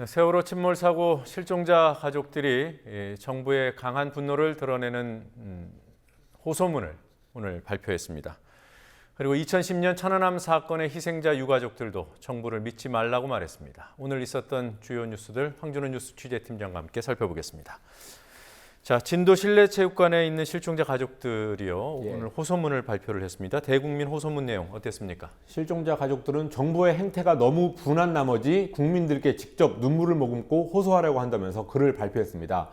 세월호 침몰 사고 실종자 가족들이 정부의 강한 분노를 드러내는 호소문을 오늘 발표했습니다. 그리고 2010년 천안함 사건의 희생자 유가족들도 정부를 믿지 말라고 말했습니다. 오늘 있었던 주요 뉴스들 황준호 뉴스 취재팀장과 함께 살펴보겠습니다. 자, 진도 실내체육관에 있는 실종자 가족들이요. 오늘 호소문을 발표를 했습니다. 대국민 호소문 내용 어땠습니까? 실종자 가족들은 정부의 행태가 너무 분한 나머지 국민들께 직접 눈물을 머금고 호소하려고 한다면서 글을 발표했습니다.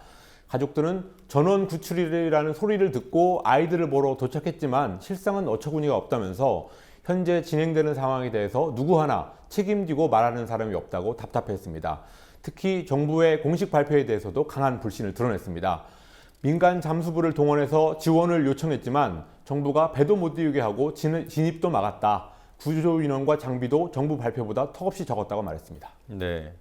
가족들은 전원 구출이라는 소리를 듣고 아이들을 보러 도착했지만 실상은 어처구니가 없다면서 현재 진행되는 상황에 대해서 누구 하나 책임지고 말하는 사람이 없다고 답답했습니다. 특히 정부의 공식 발표에 대해서도 강한 불신을 드러냈습니다. 민간 잠수부를 동원해서 지원을 요청했지만 정부가 배도 못 띄우게 하고 진입도 막았다. 구조 인원과 장비도 정부 발표보다 턱없이 적었다고 말했습니다. 네.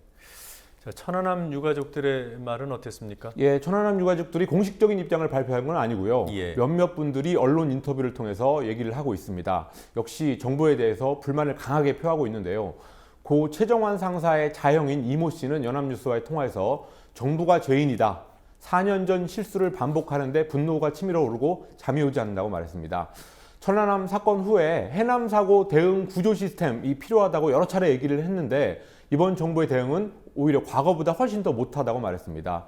자, 천안함 유가족들의 말은 어땠습니까? 천안함 유가족들이 공식적인 입장을 발표한 건 아니고요. 몇몇 분들이 언론 인터뷰를 통해서 얘기를 하고 있습니다. 역시 정부에 대해서 불만을 강하게 표하고 있는데요. 고 최정환 상사의 자형인 이모 씨는 연합뉴스와의 통화에서 정부가 죄인이다. 4년 전 실수를 반복하는데 분노가 치밀어 오르고 잠이 오지 않는다고 말했습니다. 천안함 사건 후에 해남 사고 대응 구조 시스템이 필요하다고 여러 차례 얘기를 했는데 이번 정부의 대응은 오히려 과거보다 훨씬 더 못하다고 말했습니다.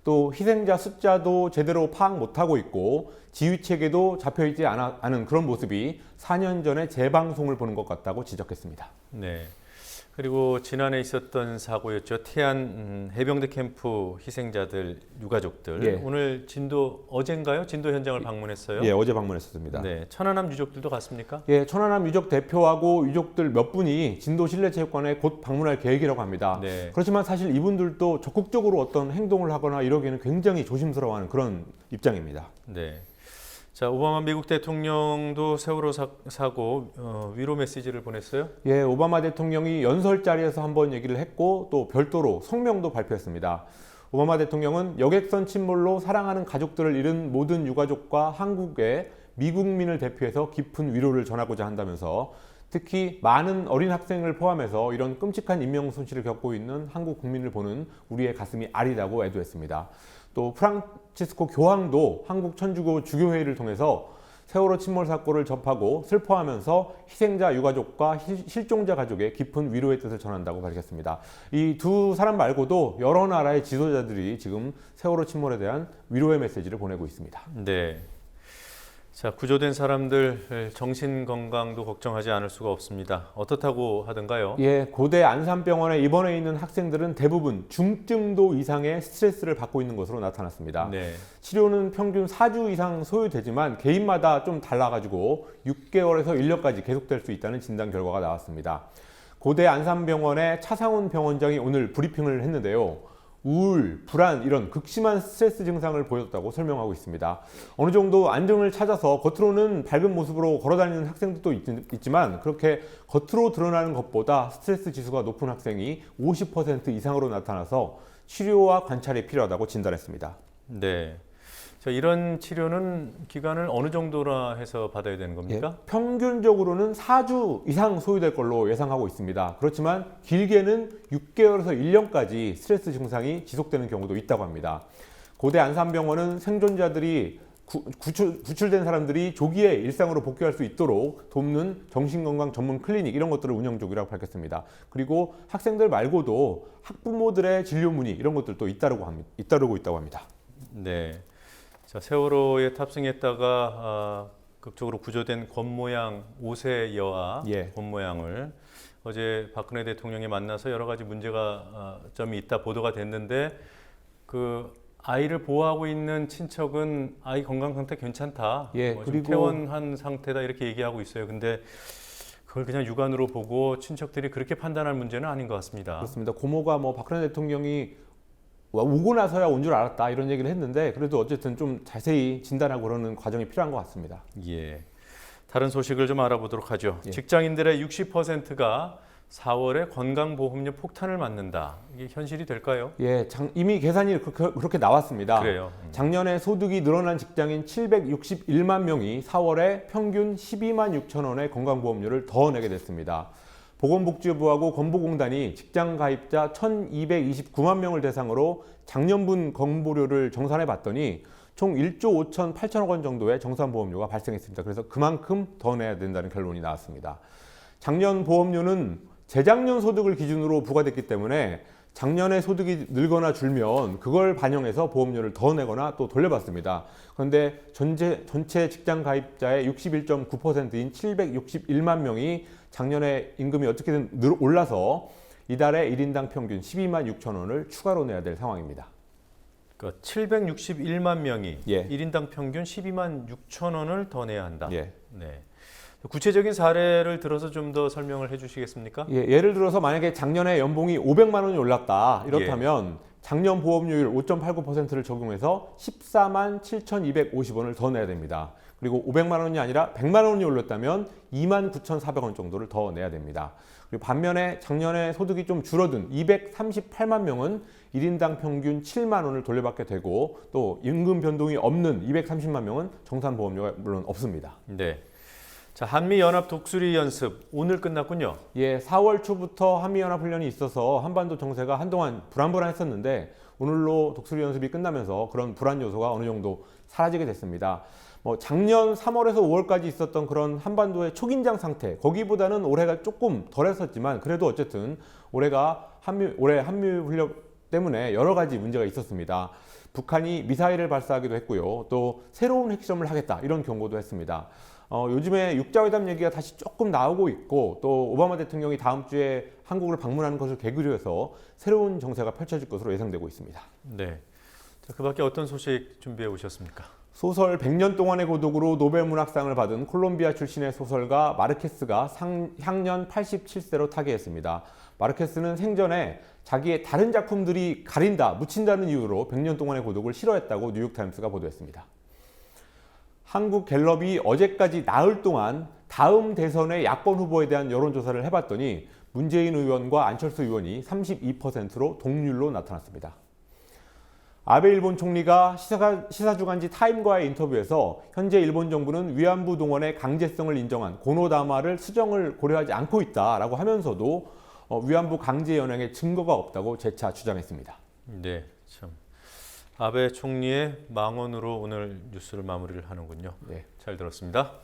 또 희생자 숫자도 제대로 파악 못하고 있고 지휘체계도 잡혀있지 않은 그런 모습이 4년 전에 재방송을 보는 것 같다고 지적했습니다. 네. 그리고 지난해 있었던 사고였죠. 태안 해병대 캠프 희생자들 유가족들. 오늘 어젠가요? 진도 현장을 방문했어요. 어제 방문했었습니다. 네, 천안함 유족들도 갔습니까? 천안함 유족 대표하고 유족들 몇 분이 진도 실내체육관에 곧 방문할 계획이라고 합니다. 그렇지만 사실 이분들도 적극적으로 어떤 행동을 하거나 이러기에는 굉장히 조심스러워하는 그런 입장입니다. 네. 자, 오바마 미국 대통령도 세월호 사고 위로 메시지를 보냈어요? 오바마 대통령이 연설 자리에서 한번 얘기를 했고 또 별도로 성명도 발표했습니다. 오바마 대통령은 여객선 침몰로 사랑하는 가족들을 잃은 모든 유가족과 한국의 미국민을 대표해서 깊은 위로를 전하고자 한다면서 특히 많은 어린 학생을 포함해서 이런 끔찍한 인명 손실을 겪고 있는 한국 국민을 보는 우리의 가슴이 아리다고 애도했습니다. 또 프랑치스코 교황도 한국 천주교 주교회의를 통해서 세월호 침몰 사고를 접하고 슬퍼하면서 희생자 유가족과 실종자 가족의 깊은 위로의 뜻을 전한다고 밝혔습니다. 이 두 사람 말고도 여러 나라의 지도자들이 지금 세월호 침몰에 대한 위로의 메시지를 보내고 있습니다. 네. 자, 구조된 사람들 정신 건강도 걱정하지 않을 수가 없습니다. 어떻다고 하던가요? 고대 안산병원에 입원해 있는 학생들은 대부분 중증도 이상의 스트레스를 받고 있는 것으로 나타났습니다. 치료는 평균 4주 이상 소요되지만 개인마다 좀 달라가지고 6개월에서 1년까지 계속될 수 있다는 진단 결과가 나왔습니다. 고대 안산병원의 차상훈 병원장이 오늘 브리핑을 했는데요. 우울, 불안 이런 극심한 스트레스 증상을 보였다고 설명하고 있습니다. 어느 정도 안정을 찾아서 겉으로는 밝은 모습으로 걸어다니는 학생들도 있지만 그렇게 겉으로 드러나는 것보다 스트레스 지수가 높은 학생이 50% 이상으로 나타나서 치료와 관찰이 필요하다고 진단했습니다. 네. 자, 이런 치료는 기간을 어느 정도나 해서 받아야 되는 겁니까? 평균적으로는 4주 이상 소요될 걸로 예상하고 있습니다. 그렇지만 길게는 6개월에서 1년까지 스트레스 증상이 지속되는 경우도 있다고 합니다. 고대 안산병원은 생존자들이 구출된 사람들이 조기에 일상으로 복귀할 수 있도록 돕는 정신건강 전문 클리닉 이런 것들을 운영 중이라고 밝혔습니다. 그리고 학생들 말고도 학부모들의 진료 문의 이런 것들도 잇따르고 있다고 합니다. 네. 자, 세월호에 탑승했다가 극적으로 구조된 권모양 5세 여아 권모양을 어제 박근혜 대통령이 만나서 여러 가지 문제가 점이 있다 보도가 됐는데 그 아이를 보호하고 있는 친척은 아이 건강 상태 괜찮다, 그리고 퇴원한 상태다 이렇게 얘기하고 있어요. 근데 그걸 그냥 육안으로 보고 친척들이 그렇게 판단할 문제는 아닌 것 같습니다. 그렇습니다. 고모가 박근혜 대통령이 오고 나서야 온 줄 알았다 이런 얘기를 했는데 그래도 어쨌든 좀 자세히 진단하고 그러는 과정이 필요한 것 같습니다. 다른 소식을 좀 알아보도록 하죠. 직장인들의 60%가 4월에 건강보험료 폭탄을 맞는다. 이게 현실이 될까요? 이미 계산이 그렇게 나왔습니다. 그래요. 작년에 소득이 늘어난 직장인 761만 명이 4월에 평균 12만 6천 원의 건강보험료를 더 내게 됐습니다. 보건복지부하고 건보공단이 직장 가입자 1,229만 명을 대상으로 작년분 건보료를 정산해 봤더니 총 1조 5천 8천억 원 정도의 정산보험료가 발생했습니다. 그래서 그만큼 더 내야 된다는 결론이 나왔습니다. 작년 보험료는 재작년 소득을 기준으로 부과됐기 때문에 작년에 소득이 늘거나 줄면 그걸 반영해서 보험료를 더 내거나 또 돌려받습니다. 그런데 전체 직장 가입자의 61.9%인 761만 명이 작년에 임금이 어떻게든 올라서 이달에 1인당 평균 12만 6천 원을 추가로 내야 될 상황입니다. 그러니까 761만 명이 예. 1인당 평균 12만 6천 원을 더 내야 한다. 예. 네. 구체적인 사례를 들어서 좀 더 설명을 해주시겠습니까? 예, 예를 들어서 만약에 작년에 연봉이 500만 원이 올랐다 이렇다면 작년 보험료율 5.89%를 적용해서 14만 7,250원을 더 내야 됩니다. 그리고 500만 원이 아니라 100만 원이 올랐다면 2만 9,400원 정도를 더 내야 됩니다. 그리고 반면에 작년에 소득이 좀 줄어든 238만 명은 1인당 평균 7만 원을 돌려받게 되고 또 임금 변동이 없는 230만 명은 정산보험료가 물론 없습니다. 네. 자, 한미연합 독수리 연습 오늘 끝났군요. 예, 4월 초부터 한미연합훈련이 있어서 한반도 정세가 한동안 불안불안했었는데 오늘로 독수리 연습이 끝나면서 그런 불안 요소가 어느 정도 사라지게 됐습니다. 작년 3월에서 5월까지 있었던 그런 한반도의 초긴장 상태, 거기보다는 올해가 조금 덜했었지만 그래도 어쨌든 올해 한미훈련 때문에 여러 가지 문제가 있었습니다. 북한이 미사일을 발사하기도 했고요. 또 새로운 핵실험을 하겠다 이런 경고도 했습니다. 요즘에 육자회담 얘기가 다시 조금 나오고 있고 또 오바마 대통령이 다음 주에 한국을 방문하는 것을 계기로 해서 새로운 정세가 펼쳐질 것으로 예상되고 있습니다. 네. 자, 그 밖에 어떤 소식 준비해 오셨습니까? 소설 100년 동안의 고독으로 노벨문학상을 받은 콜롬비아 출신의 소설가 마르케스가 향년 87세로 타계했습니다. 마르케스는 생전에 자기의 다른 작품들이 가린다, 묻힌다는 이유로 100년 동안의 고독을 싫어했다고 뉴욕타임스가 보도했습니다. 한국 갤럽이 어제까지 나흘 동안 다음 대선의 야권 후보에 대한 여론조사를 해봤더니 문재인 의원과 안철수 의원이 32%로 동률로 나타났습니다. 아베 일본 총리가 시사주간지 타임과의 인터뷰에서 현재 일본 정부는 위안부 동원의 강제성을 인정한 고노다마를 수정을 고려하지 않고 있다라고 하면서도 위안부 강제 연행의 증거가 없다고 재차 주장했습니다. 네, 참. 아베 총리의 망언으로 오늘 뉴스를 마무리를 하는군요. 네. 잘 들었습니다.